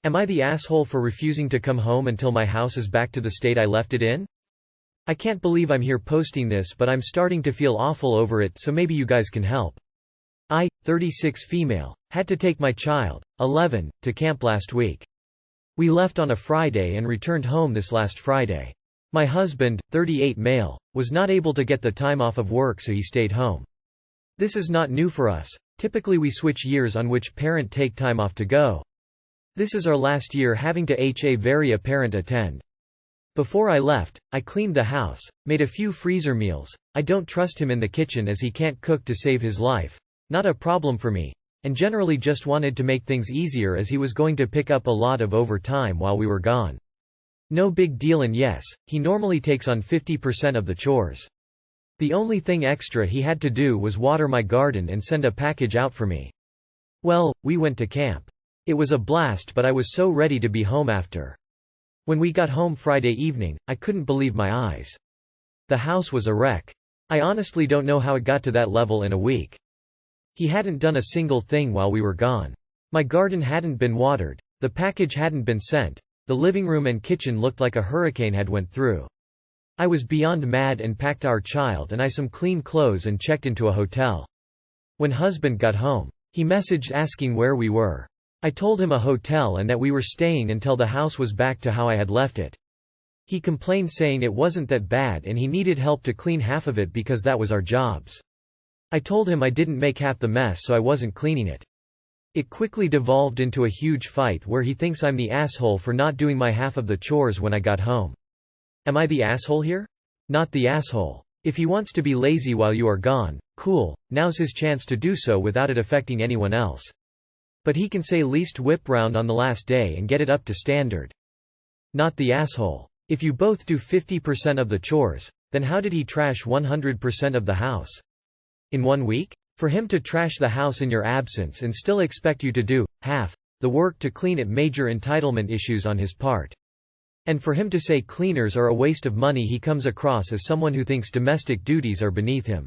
Am I the asshole for refusing to come home until my house is back to the state I left it in? I can't believe I'm here posting this, but I'm starting to feel awful over it, so maybe you guys can help. I, 36 female, had to take my child, 11, to camp last week. We left on a Friday and returned home this last Friday. My husband, 38 male, was not able to get the time off of work, so he stayed home. This is not new for us. Typically we switch years on which parent take time off to go. This is our last year having to a very apparent attend. Before I left, I cleaned the house, made a few freezer meals. I don't trust him in the kitchen as he can't cook to save his life. Not a problem for me. And generally just wanted to make things easier as he was going to pick up a lot of overtime while we were gone. No big deal, and yes, he normally takes on 50% of the chores. The only thing extra he had to do was water my garden and send a package out for me. Well, we went to camp. It was a blast, but I was so ready to be home after. When we got home Friday evening, I couldn't believe my eyes. The house was a wreck. I honestly don't know how it got to that level in a week. He hadn't done a single thing while we were gone. My garden hadn't been watered, the package hadn't been sent, the living room and kitchen looked like a hurricane had went through. I was beyond mad and packed our child and I some clean clothes and checked into a hotel. When husband got home, he messaged asking where we were. I told him a hotel and that we were staying until the house was back to how I had left it. He complained saying it wasn't that bad and he needed help to clean half of it because that was our jobs. I told him I didn't make half the mess, so I wasn't cleaning it. It quickly devolved into a huge fight where he thinks I'm the asshole for not doing my half of the chores when I got home. Am I the asshole here? Not the asshole. If he wants to be lazy while you are gone, cool, now's his chance to do so without it affecting anyone else. But he can say least whip round on the last day and get it up to standard. Not the asshole. If you both do 50% of the chores, then how did he trash 100% of the house? In 1 week? For him to trash the house in your absence and still expect you to do half the work to clean it, major entitlement issues on his part. And for him to say cleaners are a waste of money, he comes across as someone who thinks domestic duties are beneath him.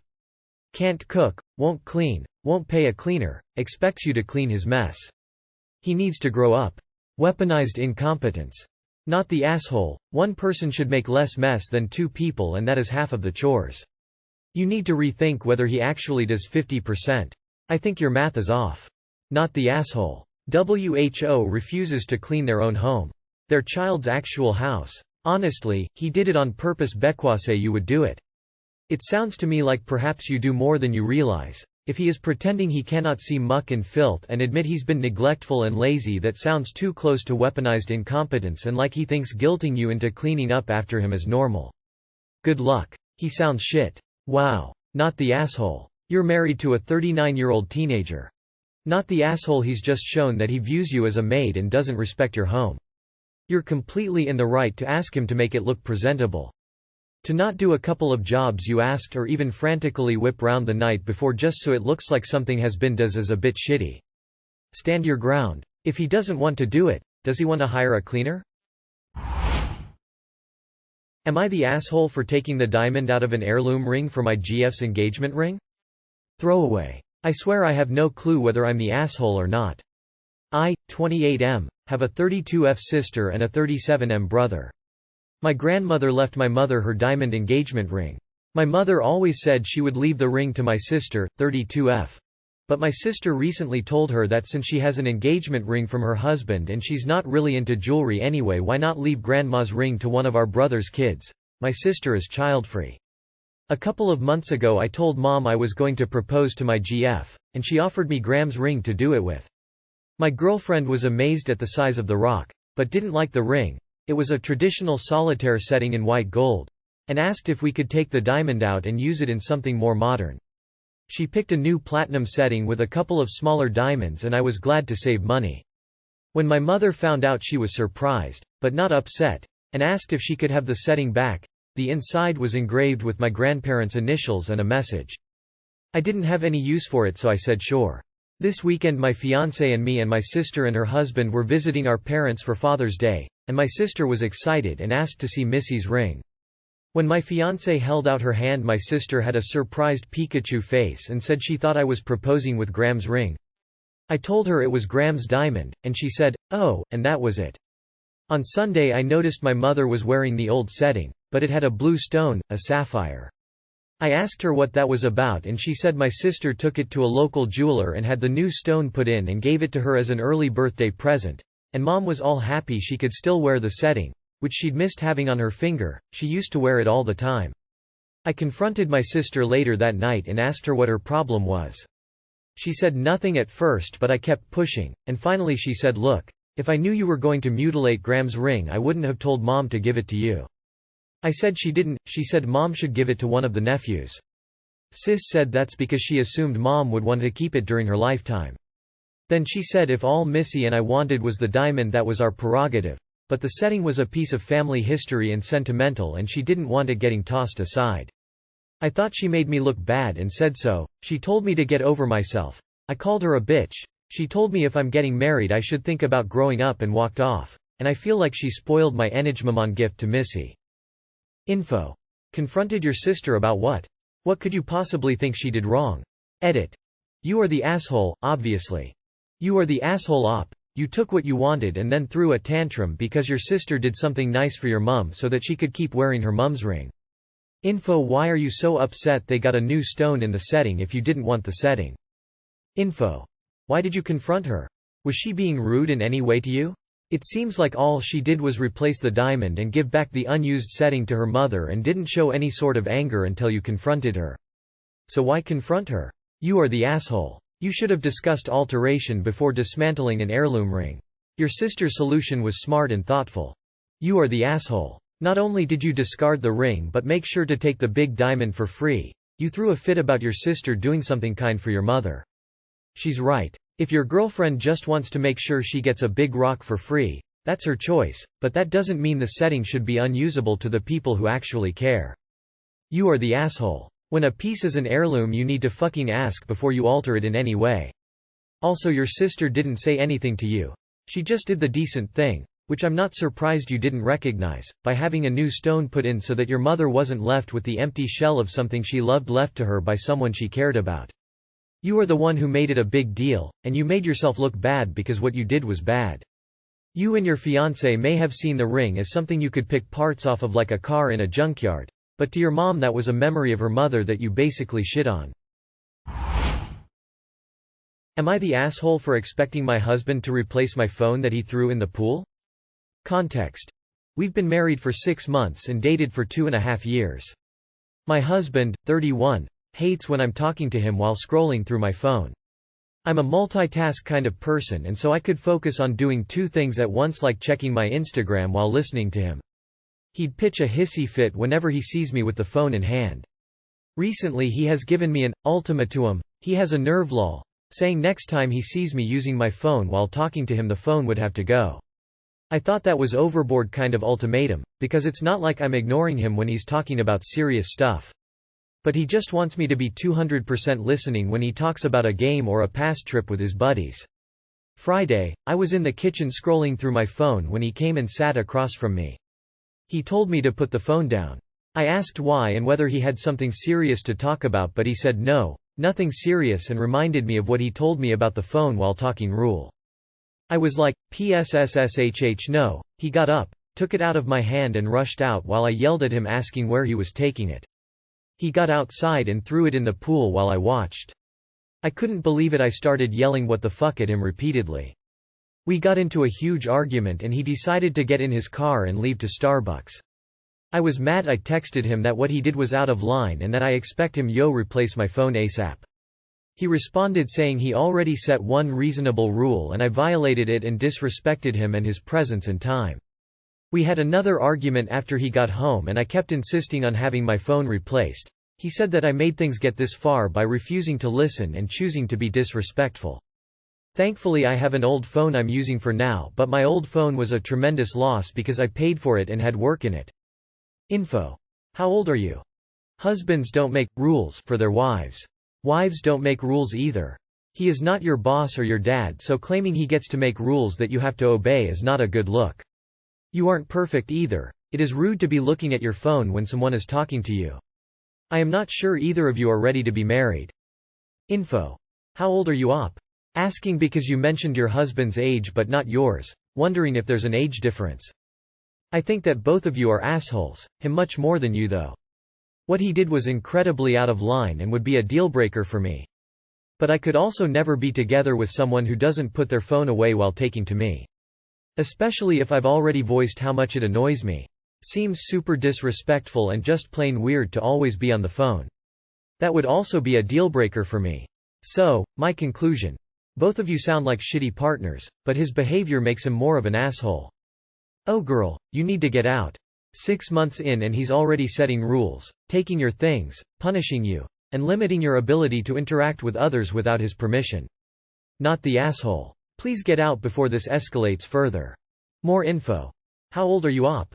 Can't cook, won't clean, won't pay a cleaner, expects you to clean his mess. He needs to grow up. Weaponized incompetence. Not the asshole. One person should make less mess than two people, and that is half of the chores. You need to rethink whether he actually does 50%. I think your math is off. Not the asshole. WHO refuses to clean their own home. Their child's actual house. Honestly, he did it on purpose. Bekwase, you would do it. It sounds to me like perhaps you do more than you realize. If he is pretending he cannot see muck and filth and admit he's been neglectful and lazy, that sounds too close to weaponized incompetence and like he thinks guilting you into cleaning up after him is normal. Good luck. He sounds shit. Wow. Not the asshole. You're married to a 39-year-old teenager. Not the asshole, he's just shown that he views you as a maid and doesn't respect your home. You're completely in the right to ask him to make it look presentable. To not do a couple of jobs you asked or even frantically whip round the night before just so it looks like something has been done is a bit shitty. Stand your ground. If he doesn't want to do it, does he want to hire a cleaner? Am I the asshole for taking the diamond out of an heirloom ring for my GF's engagement ring? Throwaway. I swear I have no clue whether I'm the asshole or not. I, 28M, have a 32F sister and a 37M brother. My grandmother left my mother her diamond engagement ring. My mother always said she would leave the ring to my sister, 32F. But my sister recently told her that since she has an engagement ring from her husband and she's not really into jewelry anyway, why not leave grandma's ring to one of our brother's kids? My sister is childfree. A couple of months ago I told Mom I was going to propose to my GF, and she offered me Graham's ring to do it with. My girlfriend was amazed at the size of the rock, but didn't like the ring. It was a traditional solitaire setting in white gold, and asked if we could take the diamond out and use it in something more modern. She picked a new platinum setting with a couple of smaller diamonds, and I was glad to save money. When my mother found out, she was surprised, but not upset, and asked if she could have the setting back. The inside was engraved with my grandparents' initials and a message. I didn't have any use for it, so I said sure. This weekend my fiancé and me and my sister and her husband were visiting our parents for Father's Day, and my sister was excited and asked to see Missy's ring. When my fiancé held out her hand, my sister had a surprised Pikachu face and said she thought I was proposing with Graham's ring. I told her it was Graham's diamond, and she said, "Oh," and that was it. On Sunday I noticed my mother was wearing the old setting, but it had a blue stone, a sapphire. I asked her what that was about and she said my sister took it to a local jeweler and had the new stone put in and gave it to her as an early birthday present, and Mom was all happy she could still wear the setting, which she'd missed having on her finger. She used to wear it all the time. I confronted my sister later that night and asked her what her problem was. She said nothing at first, but I kept pushing, and finally she said, "Look, if I knew you were going to mutilate Graham's ring I wouldn't have told Mom to give it to you." I said she didn't. She said Mom should give it to one of the nephews. Sis said that's because she assumed Mom would want to keep it during her lifetime. Then she said if all Missy and I wanted was the diamond that was our prerogative, but the setting was a piece of family history and sentimental and she didn't want it getting tossed aside. I thought she made me look bad and said so. She told me to get over myself. I called her a bitch. She told me if I'm getting married I should think about growing up and walked off, and I feel like she spoiled my engagement gift to Missy. Info. Confronted your sister about what? What could you possibly think she did wrong? Edit. You are the asshole, obviously. You are the asshole op. You took what you wanted and then threw a tantrum because your sister did something nice for your mum so that she could keep wearing her mum's ring. Info. Why are you so upset they got a new stone in the setting if you didn't want the setting? Info. Why did you confront her? Was she being rude in any way to you? It seems like all she did was replace the diamond and give back the unused setting to her mother and didn't show any sort of anger until you confronted her. So why confront her? You are the asshole. You should have discussed alteration before dismantling an heirloom ring. Your sister's solution was smart and thoughtful. You are the asshole. Not only did you discard the ring but make sure to take the big diamond for free, you threw a fit about your sister doing something kind for your mother. She's right. If your girlfriend just wants to make sure she gets a big rock for free, that's her choice, but that doesn't mean the setting should be unusable to the people who actually care. You are the asshole. When a piece is an heirloom you need to fucking ask before you alter it in any way. Also, your sister didn't say anything to you. She just did the decent thing, which I'm not surprised you didn't recognize, by having a new stone put in so that your mother wasn't left with the empty shell of something she loved left to her by someone she cared about. You are the one who made it a big deal, and you made yourself look bad because what you did was bad. You and your fiancé may have seen the ring as something you could pick parts off of like a car in a junkyard, but to your mom that was a memory of her mother that you basically shit on. Am I the asshole for expecting my husband to replace my phone that he threw in the pool? Context. We've been married for 6 months and dated for 2.5 years. My husband, 31, hates when I'm talking to him while scrolling through my phone. I'm a multitask kind of person and so I could focus on doing 2 things at once, like checking my Instagram while listening to him. He'd pitch a hissy fit whenever he sees me with the phone in hand. Recently he has given me an ultimatum. He has a nerve lull, saying next time he sees me using my phone while talking to him the phone would have to go. I thought that was overboard kind of ultimatum, because it's not like I'm ignoring him when he's talking about serious stuff. But he just wants me to be 200% listening when he talks about a game or a past trip with his buddies. Friday, I was in the kitchen scrolling through my phone when he came and sat across from me. He told me to put the phone down. I asked why and whether he had something serious to talk about, but he said no, nothing serious, and reminded me of what he told me about the phone while talking rule. I was like, PSSSHH no. He got up, took it out of my hand and rushed out while I yelled at him asking where he was taking it. He got outside and threw it in the pool while I watched. I couldn't believe it. I started yelling what the fuck at him repeatedly. We got into a huge argument and he decided to get in his car and leave to Starbucks. I was mad. I texted him that what he did was out of line and that I expect him replace my phone ASAP. He responded saying he already set one reasonable rule and I violated it and disrespected him and his presence and time. We had another argument after he got home and I kept insisting on having my phone replaced. He said that I made things get this far by refusing to listen and choosing to be disrespectful. Thankfully I have an old phone I'm using for now, but my old phone was a tremendous loss because I paid for it and had work in it. Info. How old are you? Husbands don't make rules for their wives. Wives don't make rules either. He is not your boss or your dad, so claiming he gets to make rules that you have to obey is not a good look. You aren't perfect either. It is rude to be looking at your phone when someone is talking to you. I am not sure either of you are ready to be married. Info. How old are you op? Asking because you mentioned your husband's age but not yours, wondering if there's an age difference. I think that both of you are assholes, him much more than you though. What he did was incredibly out of line and would be a deal-breaker for me. But I could also never be together with someone who doesn't put their phone away while talking to me. Especially if I've already voiced how much it annoys me. Seems super disrespectful and just plain weird to always be on the phone. That would also be a deal-breaker for me. So, my conclusion. Both of you sound like shitty partners, but his behavior makes him more of an asshole. Oh girl, you need to get out. 6 months in and he's already setting rules, taking your things, punishing you, and limiting your ability to interact with others without his permission. Not the asshole. Please get out before this escalates further. More info. How old are you op?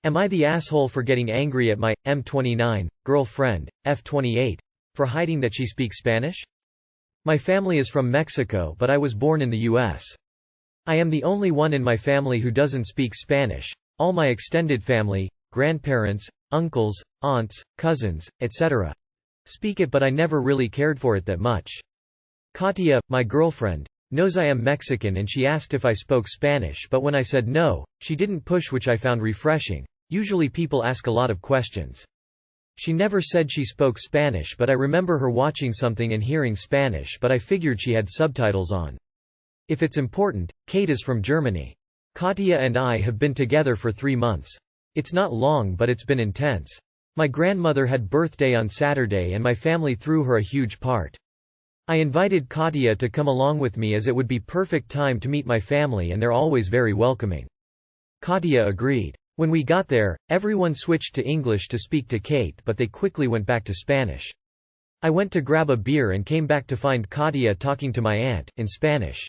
Am I the asshole for getting angry at my M29 girlfriend, F28, for hiding that she speaks Spanish? My family is from Mexico but I was born in the US. I am the only one in my family who doesn't speak Spanish. All my extended family, grandparents, uncles, aunts, cousins, etc. speak it but I never really cared for it that much. Katia, my girlfriend, knows I am Mexican and she asked if I spoke Spanish but when I said no, she didn't push which I found refreshing. Usually people ask a lot of questions. She never said she spoke Spanish but I remember her watching something and hearing Spanish but I figured she had subtitles on. If it's important, Kate is from Germany. Katia and I have been together for 3 months. It's not long but it's been intense. My grandmother had birthday on Saturday and my family threw her a huge part. I invited Katia to come along with me as it would be perfect time to meet my family and they're always very welcoming. Katia agreed. When we got there, everyone switched to English to speak to Kate but they quickly went back to Spanish. I went to grab a beer and came back to find Katia talking to my aunt, in Spanish.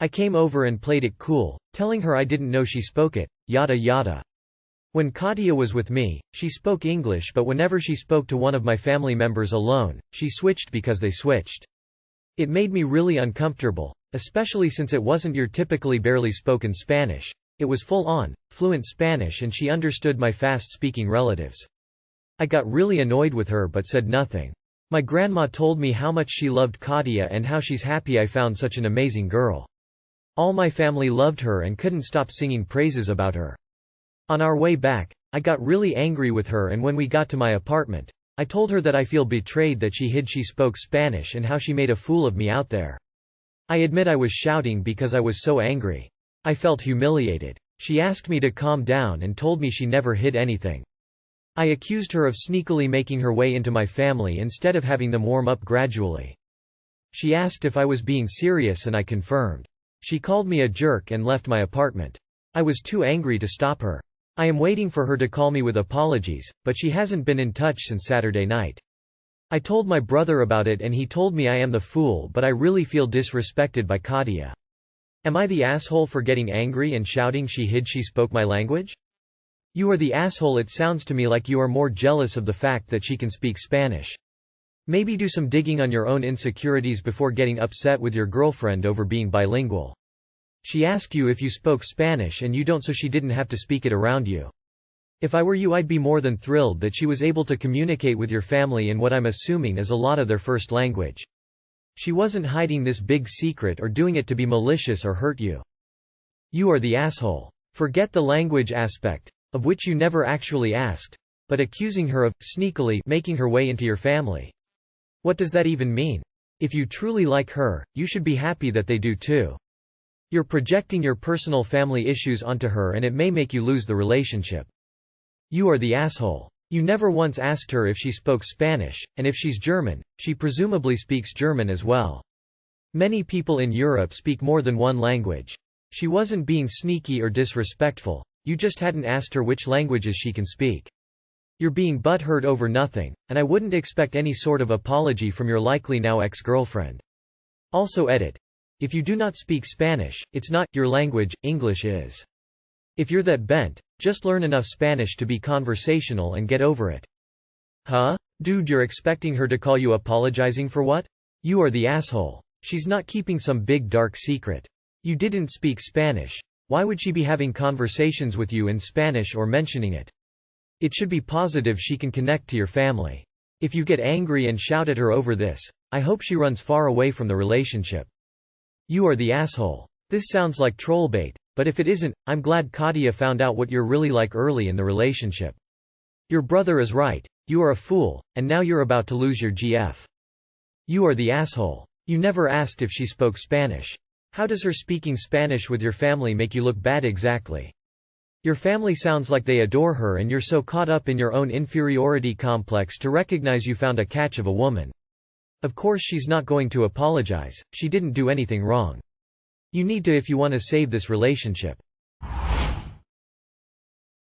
I came over and played it cool, telling her I didn't know she spoke it, yada yada. When Katia was with me, she spoke English but whenever she spoke to one of my family members alone, she switched because they switched. It made me really uncomfortable, especially since it wasn't your typically barely spoken Spanish. It was full-on, fluent Spanish and she understood my fast-speaking relatives. I got really annoyed with her but said nothing. My grandma told me how much she loved Katia and how she's happy I found such an amazing girl. All my family loved her and couldn't stop singing praises about her. On our way back, I got really angry with her and when we got to my apartment, I told her that I feel betrayed that she hid she spoke Spanish and how she made a fool of me out there. I admit I was shouting because I was so angry. I felt humiliated. She asked me to calm down and told me she never hid anything. I accused her of sneakily making her way into my family instead of having them warm up gradually. She asked if I was being serious and I confirmed. She called me a jerk and left my apartment. I was too angry to stop her. I am waiting for her to call me with apologies, but she hasn't been in touch since Saturday night. I told my brother about it and he told me I am the fool but I really feel disrespected by Katia. Am I the asshole for getting angry and shouting she spoke my language? You are the asshole. It sounds to me like you are more jealous of the fact that she can speak Spanish. Maybe do some digging on your own insecurities before getting upset with your girlfriend over being bilingual. She asked you if you spoke Spanish and you don't so she didn't have to speak it around you. If I were you I'd be more than thrilled that she was able to communicate with your family in what I'm assuming is a lot of their first language. She wasn't hiding this big secret or doing it to be malicious or hurt you. You are the asshole. Forget the language aspect, of which you never actually asked, but accusing her of, sneakily, making her way into your family. What does that even mean? If you truly like her, you should be happy that they do too. You're projecting your personal family issues onto her and it may make you lose the relationship. You are the asshole. You never once asked her if she spoke Spanish, and if she's German, she presumably speaks German as well. Many people in Europe speak more than one language. She wasn't being sneaky or disrespectful, you just hadn't asked her which languages she can speak. You're being butthurt over nothing, and I wouldn't expect any sort of apology from your likely now ex-girlfriend. Also edit. If you do not speak Spanish, it's not your language, English is. If you're that bent, just learn enough Spanish to be conversational and get over it. Huh? Dude, you're expecting her to call you apologizing for what? You are the asshole. She's not keeping some big dark secret. You didn't speak Spanish. Why would she be having conversations with you in Spanish or mentioning it? It should be positive she can connect to your family. If you get angry and shout at her over this, I hope she runs far away from the relationship. You are the asshole. This sounds like trollbait, but if it isn't, I'm glad Katia found out what you're really like early in the relationship. Your brother is right. You are a fool, and now you're about to lose your GF. You are the asshole. You never asked if she spoke Spanish. How does her speaking Spanish with your family make you look bad exactly? Your family sounds like they adore her and you're so caught up in your own inferiority complex to recognize you found a catch of a woman. Of course she's not going to apologize, she didn't do anything wrong. You need to if you want to save this relationship.